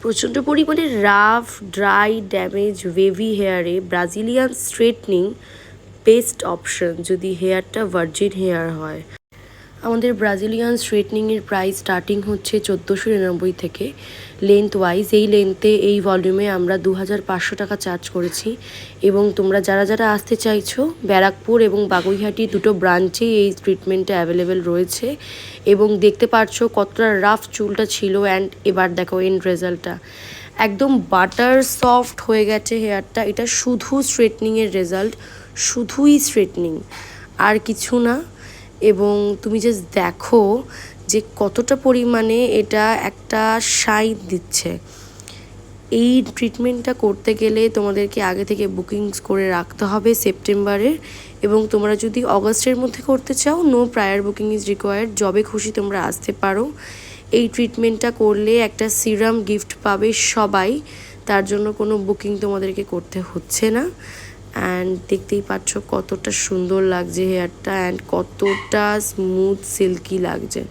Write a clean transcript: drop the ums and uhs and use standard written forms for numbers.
প্রচণ্ড পরিমাণে rough, dry, damage, wavy হেয়ারে ব্রাজিলিয়ান স্ট্রেটনিং বেস্ট অপশন যদি হেয়ারটা ভার্জিন হেয়ার হয়। আমাদের ব্রাজিলিয়ান স্ট্রেটনিংয়ের প্রাইস স্টার্টিং হচ্ছে 1499 থেকে লেন্থ ওয়াইজ। এই লেন্থে এই ভলিউমে আমরা 2500 টাকা চার্জ করেছি। এবং তোমরা যারা যারা আসতে চাইছো, ব্যারাকপুর এবং বাগুইহাটি দুটো ব্রাঞ্চেই এই ট্রিটমেন্টটা অ্যাভেলেবেল রয়েছে। এবং দেখতে পাচ্ছ কতটা রাফ চুলটা ছিল, অ্যান্ড এবার দেখো এন্ড রেজাল্টটা একদম বাটার সফট হয়ে গেছে হেয়ারটা। এটা শুধু স্ট্রেটনিংয়ের রেজাল্ট, শুধুই স্ট্রেটনিং, আর কিছু না। এবং তুমি জাস্ট দেখো যে কতটা পরিমাণে এটা একটা শাইন দিচ্ছে। এই ট্রিটমেন্টটা করতে গেলে তোমাদেরকে আগে থেকে বুকিংস করে রাখতে হবে সেপ্টেম্বরের। এবং তোমরা যদি অগস্টের মধ্যে করতে চাও, no prior booking is required, যবে খুশি তোমরা আসতে পারো। এই ট্রিটমেন্টটা করলে একটা সিরাম গিফট পাবে সবাই, তার জন্য কোনো বুকিং তোমাদেরকে করতে হচ্ছে না। অ্যান্ড দেখতেই পাচ্ছ কতটা সুন্দর লাগছে হেয়ারটা, অ্যান্ড কতটা স্মুথ সিল্কি লাগছে।